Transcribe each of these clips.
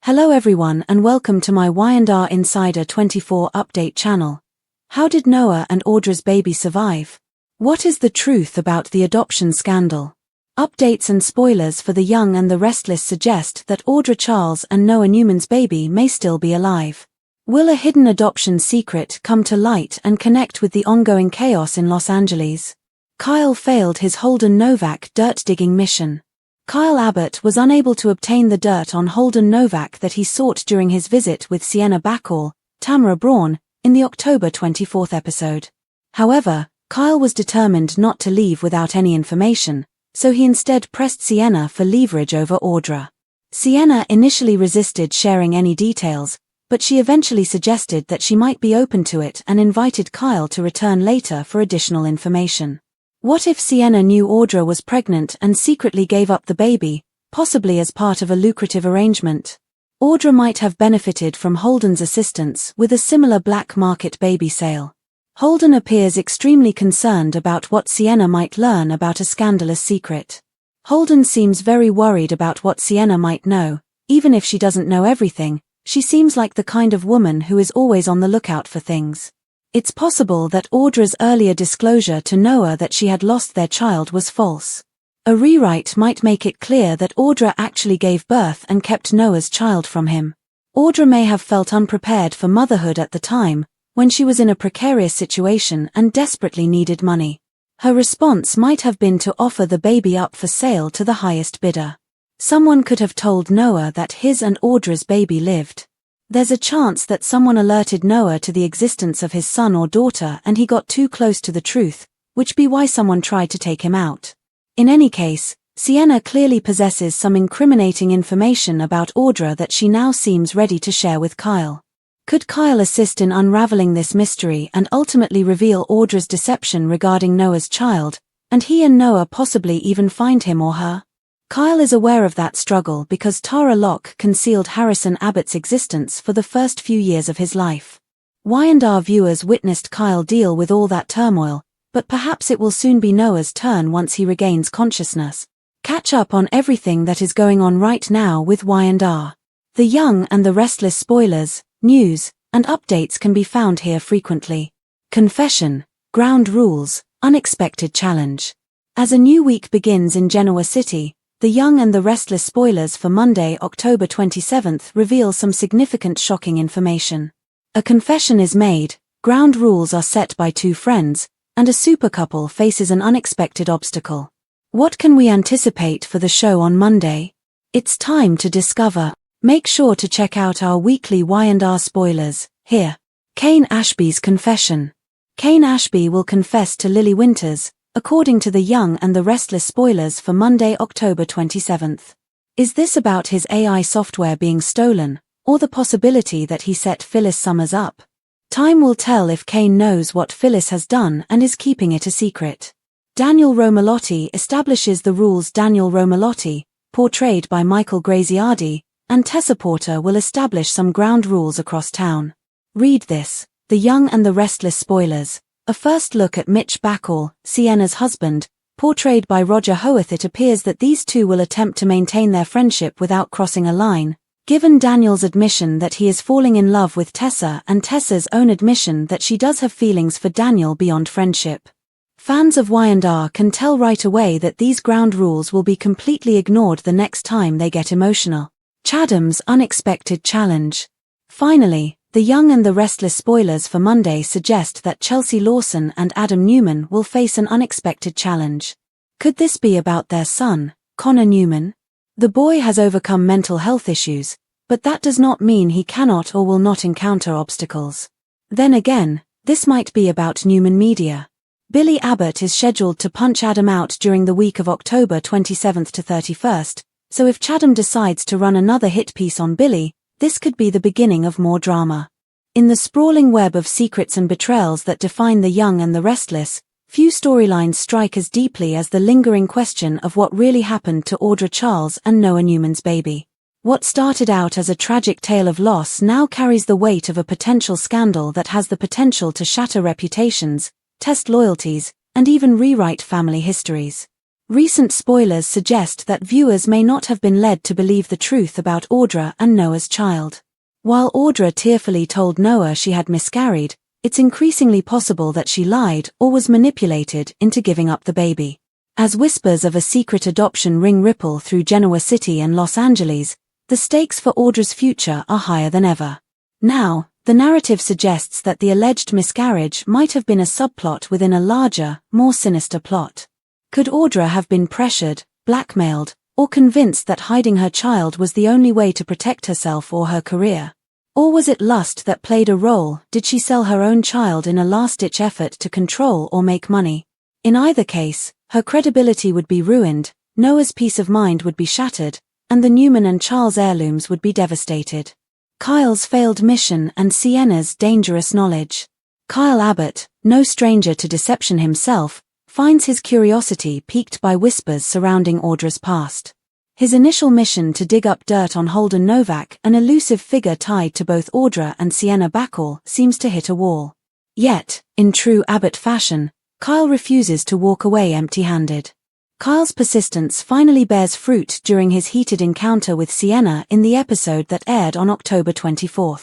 Hello everyone and welcome to my Y&R Insider 24 update channel. How did Noah and Audra's baby survive? What is the truth about the adoption scandal? Updates and spoilers for the young and the restless suggest that Audra Charles and Noah Newman's baby may still be alive. Will a hidden adoption secret come to light and connect with the ongoing chaos in Los Angeles? Kyle failed his Holden Novak dirt-digging mission. Kyle Abbott was unable to obtain the dirt on Holden Novak that he sought during his visit with Sienna Bacall, Tamara Braun, in the October 24 episode. However, Kyle was determined not to leave without any information, so he instead pressed Sienna for leverage over Audra. Sienna initially resisted sharing any details, but she eventually suggested that she might be open to it and invited Kyle to return later for additional information. What if Sienna knew Audra was pregnant and secretly gave up the baby, possibly as part of a lucrative arrangement? Audra might have benefited from Holden's assistance with a similar black market baby sale. Holden appears extremely concerned about what Sienna might learn about a scandalous secret. Holden seems very worried about what Sienna might know. Even if she doesn't know everything, she seems like the kind of woman who is always on the lookout for things. It's possible that Audra's earlier disclosure to Noah that she had lost their child was false. A rewrite might make it clear that Audra actually gave birth and kept Noah's child from him. Audra may have felt unprepared for motherhood at the time, when she was in a precarious situation and desperately needed money. Her response might have been to offer the baby up for sale to the highest bidder. Someone could have told Noah that his and Audra's baby lived. There's a chance that someone alerted Noah to the existence of his son or daughter and he got too close to the truth, which be why someone tried to take him out. In any case, Sienna clearly possesses some incriminating information about Audra that she now seems ready to share with Kyle. Could Kyle assist in unraveling this mystery and ultimately reveal Audra's deception regarding Noah's child, and he and Noah possibly even find him or her? Kyle is aware of that struggle because Tara Locke concealed Harrison Abbott's existence for the first few years of his life. Y&R viewers witnessed Kyle deal with all that turmoil, but perhaps it will soon be Noah's turn once he regains consciousness. Catch up on everything that is going on right now with Y&R. The young and the restless spoilers, news, and updates can be found here frequently. Confession, ground rules, unexpected challenge. As a new week begins in Genoa City, the young and the restless spoilers for Monday, October 27th reveal some significant shocking information. A confession is made, ground rules are set by two friends, and a super couple faces an unexpected obstacle. What can we anticipate for the show on Monday? It's time to discover. Make sure to check out our weekly Y&R spoilers, here. Kane Ashby's confession. Kane Ashby will confess to Lily Winters, according to the young and the restless spoilers for Monday, October 27th. Is this about his AI software being stolen, or the possibility that he set Phyllis Summers up? Time will tell if Kane knows what Phyllis has done and is keeping it a secret. Daniel Romalotti establishes the rules. Daniel Romalotti, portrayed by Michael Graziardi, and Tessa Porter will establish some ground rules across town. Read this, The Young and the Restless spoilers. A first look at Mitch Bacall, Sienna's husband, portrayed by Roger Howarth. It appears that these two will attempt to maintain their friendship without crossing a line, given Daniel's admission that he is falling in love with Tessa and Tessa's own admission that she does have feelings for Daniel beyond friendship. Fans of Y&R can tell right away that these ground rules will be completely ignored the next time they get emotional. Chadham's unexpected challenge. Finally, the young and the restless spoilers for Monday suggest that Chelsea Lawson and Adam Newman will face an unexpected challenge. Could this be about their son, Connor Newman? The boy has overcome mental health issues, but that does not mean he cannot or will not encounter obstacles. Then again, this might be about Newman Media. Billy Abbott is scheduled to punch Adam out during the week of October 27th to 31st, so if Chadham decides to run another hit piece on Billy, this could be the beginning of more drama. In the sprawling web of secrets and betrayals that define the young and the restless, few storylines strike as deeply as the lingering question of what really happened to Audra Charles and Noah Newman's baby. What started out as a tragic tale of loss now carries the weight of a potential scandal that has the potential to shatter reputations, test loyalties, and even rewrite family histories. Recent spoilers suggest that viewers may not have been led to believe the truth about Audra and Noah's child. While Audra tearfully told Noah she had miscarried, it's increasingly possible that she lied or was manipulated into giving up the baby. As whispers of a secret adoption ring ripple through Genoa City and Los Angeles, the stakes for Audra's future are higher than ever. Now, the narrative suggests that the alleged miscarriage might have been a subplot within a larger, more sinister plot. Could Audra have been pressured, blackmailed, or convinced that hiding her child was the only way to protect herself or her career? Or was it lust that played a role? Did she sell her own child in a last-ditch effort to control or make money? In either case, her credibility would be ruined, Noah's peace of mind would be shattered, and the Newman and Charles heirlooms would be devastated. Kyle's failed mission and Sienna's dangerous knowledge. Kyle Abbott, no stranger to deception himself, finds his curiosity piqued by whispers surrounding Audra's past. His initial mission to dig up dirt on Holden Novak, an elusive figure tied to both Audra and Sienna Bacall, seems to hit a wall. Yet, in true Abbott fashion, Kyle refuses to walk away empty-handed. Kyle's persistence finally bears fruit during his heated encounter with Sienna in the episode that aired on October 24.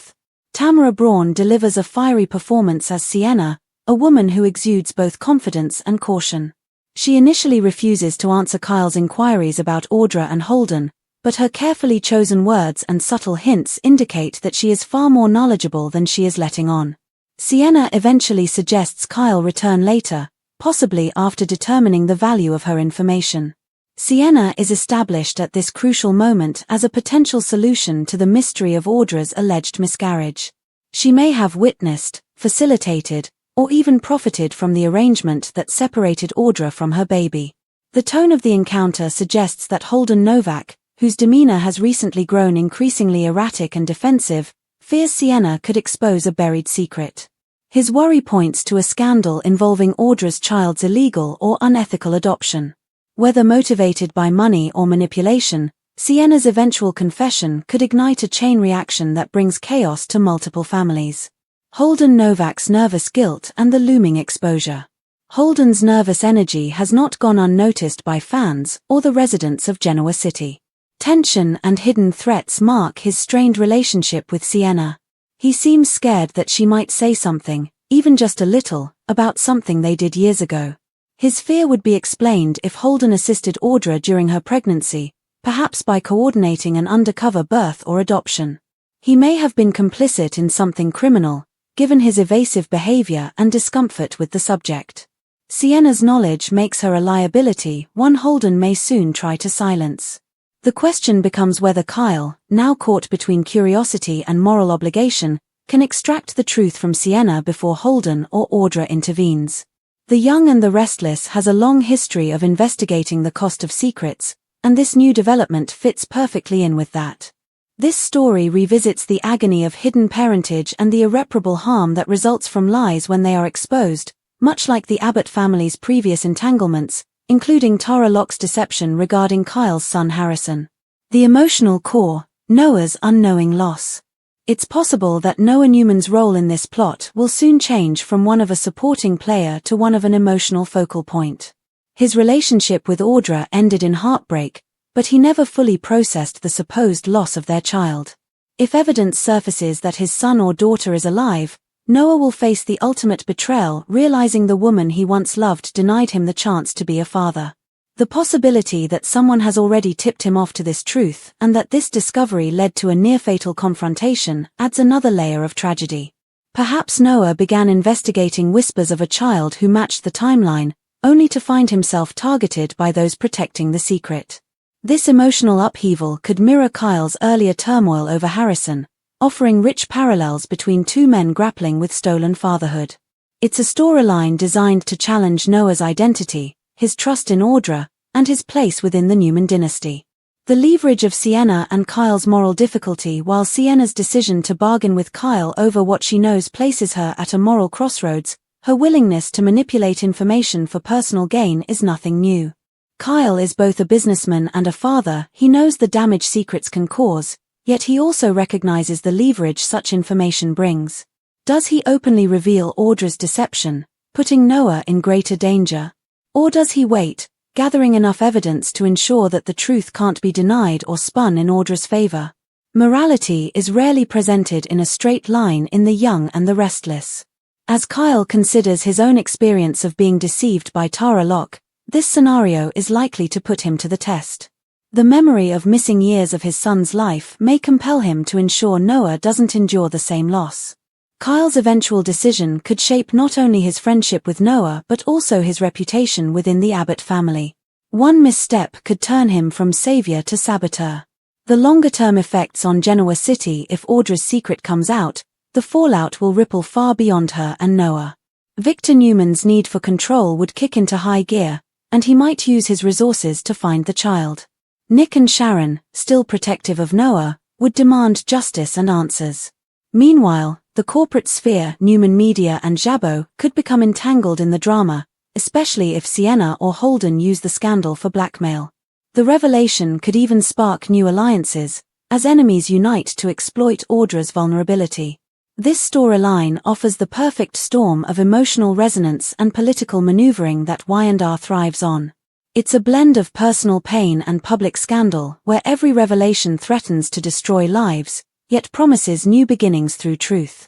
Tamara Braun delivers a fiery performance as Sienna, a woman who exudes both confidence and caution. She initially refuses to answer Kyle's inquiries about Audra and Holden, but her carefully chosen words and subtle hints indicate that she is far more knowledgeable than she is letting on. Sienna eventually suggests Kyle return later, possibly after determining the value of her information. Sienna is established at this crucial moment as a potential solution to the mystery of Audra's alleged miscarriage. She may have witnessed, facilitated, or even profited from the arrangement that separated Audra from her baby. The tone of the encounter suggests that Holden Novak, whose demeanor has recently grown increasingly erratic and defensive, fears Sienna could expose a buried secret. His worry points to a scandal involving Audra's child's illegal or unethical adoption. Whether motivated by money or manipulation, Sienna's eventual confession could ignite a chain reaction that brings chaos to multiple families. Holden Novak's nervous guilt and the looming exposure. Holden's nervous energy has not gone unnoticed by fans or the residents of Genoa City. Tension and hidden threats mark his strained relationship with Sienna. He seems scared that she might say something, even just a little, about something they did years ago. His fear would be explained if Holden assisted Audra during her pregnancy, perhaps by coordinating an undercover birth or adoption. He may have been complicit in something criminal, given his evasive behavior and discomfort with the subject. Sienna's knowledge makes her a liability, one Holden may soon try to silence. The question becomes whether Kyle, now caught between curiosity and moral obligation, can extract the truth from Sienna before Holden or Audra intervenes. The Young and the Restless has a long history of investigating the cost of secrets, and this new development fits perfectly in with that. This story revisits the agony of hidden parentage and the irreparable harm that results from lies when they are exposed, much like the Abbott family's previous entanglements, including Tara Locke's deception regarding Kyle's son Harrison. The emotional core, Noah's unknowing loss. It's possible that Noah Newman's role in this plot will soon change from one of a supporting player to one of an emotional focal point. His relationship with Audra ended in heartbreak, but he never fully processed the supposed loss of their child. If evidence surfaces that his son or daughter is alive, Noah will face the ultimate betrayal, realizing the woman he once loved denied him the chance to be a father. The possibility that someone has already tipped him off to this truth, and that this discovery led to a near-fatal confrontation, adds another layer of tragedy. Perhaps Noah began investigating whispers of a child who matched the timeline, only to find himself targeted by those protecting the secret. This emotional upheaval could mirror Kyle's earlier turmoil over Harrison, offering rich parallels between two men grappling with stolen fatherhood. It's a storyline designed to challenge Noah's identity, his trust in Audra, and his place within the Newman dynasty. The leverage of Sienna and Kyle's moral difficulty, while Sienna's decision to bargain with Kyle over what she knows places her at a moral crossroads, her willingness to manipulate information for personal gain is nothing new. Kyle is both a businessman and a father. He knows the damage secrets can cause, yet he also recognizes the leverage such information brings. Does he openly reveal Audra's deception, putting Noah in greater danger? Or does he wait, gathering enough evidence to ensure that the truth can't be denied or spun in Audra's favor. Morality is rarely presented in a straight line in The Young and the Restless. As Kyle considers his own experience of being deceived by Tara Locke, this scenario is likely to put him to the test. The memory of missing years of his son's life may compel him to ensure Noah doesn't endure the same loss. Kyle's eventual decision could shape not only his friendship with Noah but also his reputation within the Abbott family. One misstep could turn him from savior to saboteur. The longer-term effects on Genoa City if Audra's secret comes out, the fallout will ripple far beyond her and Noah. Victor Newman's need for control would kick into high gear, and he might use his resources to find the child. Nick and Sharon, still protective of Noah, would demand justice and answers. Meanwhile, the corporate sphere, Newman Media and Jabot, could become entangled in the drama, especially if Sienna or Holden use the scandal for blackmail. The revelation could even spark new alliances, as enemies unite to exploit Audra's vulnerability. This storyline offers the perfect storm of emotional resonance and political maneuvering that Y&R thrives on. It's a blend of personal pain and public scandal where every revelation threatens to destroy lives, yet promises new beginnings through truth.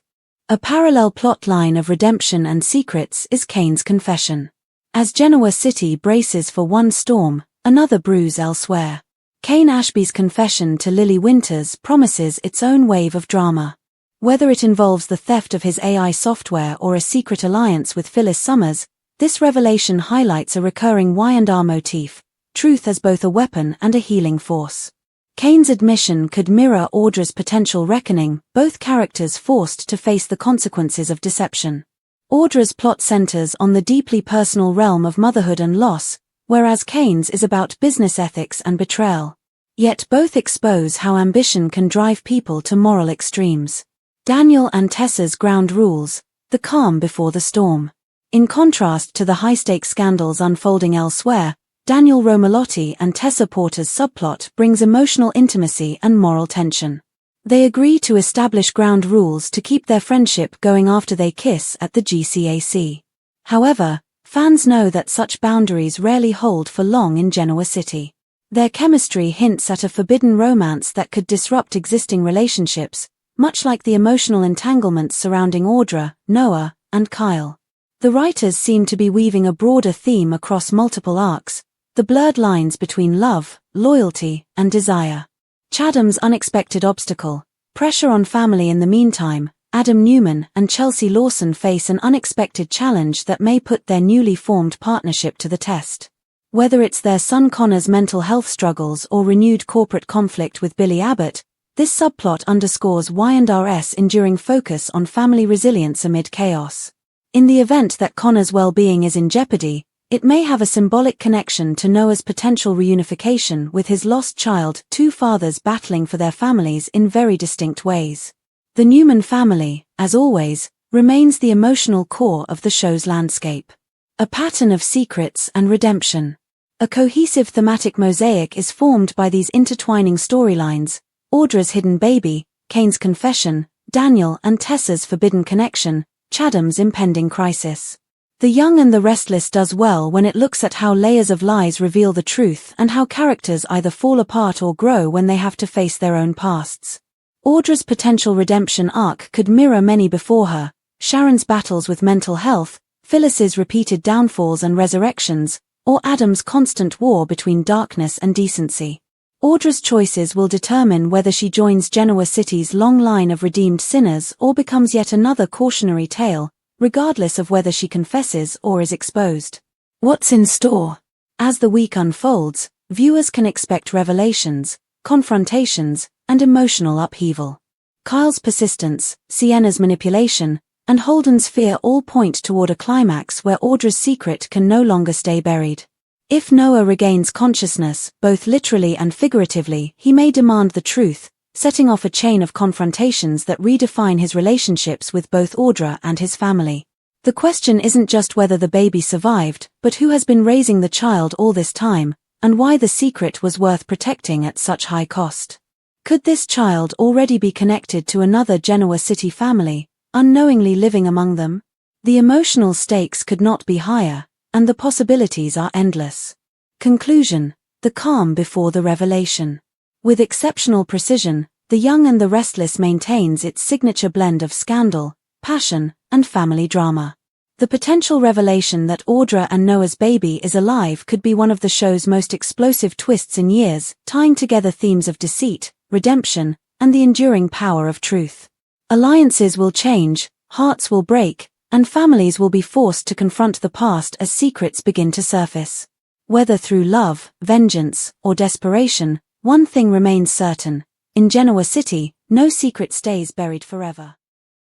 A parallel plot line of redemption and secrets is Kane's confession. As Genoa City braces for one storm, another brews elsewhere. Kane Ashby's confession to Lily Winters promises its own wave of drama. Whether it involves the theft of his AI software or a secret alliance with Phyllis Summers, this revelation highlights a recurring Y&R motif, truth as both a weapon and a healing force. Kane's admission could mirror Audra's potential reckoning, both characters forced to face the consequences of deception. Audra's plot centers on the deeply personal realm of motherhood and loss, whereas Kane's is about business ethics and betrayal. Yet both expose how ambition can drive people to moral extremes. Daniel and Tessa's ground rules, the calm before the storm. In contrast to the high-stakes scandals unfolding elsewhere, Daniel Romalotti and Tessa Porter's subplot brings emotional intimacy and moral tension. They agree to establish ground rules to keep their friendship going after they kiss at the GCAC. However, fans know that such boundaries rarely hold for long in Genoa City. Their chemistry hints at a forbidden romance that could disrupt existing relationships, much like the emotional entanglements surrounding Audra, Noah, and Kyle. The writers seem to be weaving a broader theme across multiple arcs, the blurred lines between love, loyalty, and desire. Chadham's unexpected obstacle, pressure on family. In the meantime, Adam Newman and Chelsea Lawson face an unexpected challenge that may put their newly formed partnership to the test. Whether it's their son Connor's mental health struggles or renewed corporate conflict with Billy Abbott, this subplot underscores Y&R's enduring focus on family resilience amid chaos. In the event that Connor's well-being is in jeopardy, it may have a symbolic connection to Noah's potential reunification with his lost child, two fathers battling for their families in very distinct ways. The Newman family, as always, remains the emotional core of the show's landscape. A pattern of secrets and redemption. A cohesive thematic mosaic is formed by these intertwining storylines: Audra's hidden baby, Kane's confession, Daniel and Tessa's forbidden connection, Chadham's impending crisis. The Young and the Restless does well when it looks at how layers of lies reveal the truth and how characters either fall apart or grow when they have to face their own pasts. Audra's potential redemption arc could mirror many before her: Sharon's battles with mental health, Phyllis's repeated downfalls and resurrections, or Adam's constant war between darkness and decency. Audra's choices will determine whether she joins Genoa City's long line of redeemed sinners or becomes yet another cautionary tale, regardless of whether she confesses or is exposed. What's in store? As the week unfolds, viewers can expect revelations, confrontations, and emotional upheaval. Kyle's persistence, Sienna's manipulation, and Holden's fear all point toward a climax where Audra's secret can no longer stay buried. If Noah regains consciousness, both literally and figuratively, he may demand the truth, setting off a chain of confrontations that redefine his relationships with both Audra and his family. The question isn't just whether the baby survived, but who has been raising the child all this time, and why the secret was worth protecting at such high cost. Could this child already be connected to another Genoa City family, unknowingly living among them? The emotional stakes could not be higher, and the possibilities are endless. Conclusion: the calm before the revelation. With exceptional precision, The Young and the Restless maintains its signature blend of scandal, passion, and family drama. The potential revelation that Audra and Noah's baby is alive could be one of the show's most explosive twists in years, tying together themes of deceit, redemption, and the enduring power of truth. Alliances will change, hearts will break, and families will be forced to confront the past as secrets begin to surface. Whether through love, vengeance, or desperation, one thing remains certain: in Genoa City, no secret stays buried forever.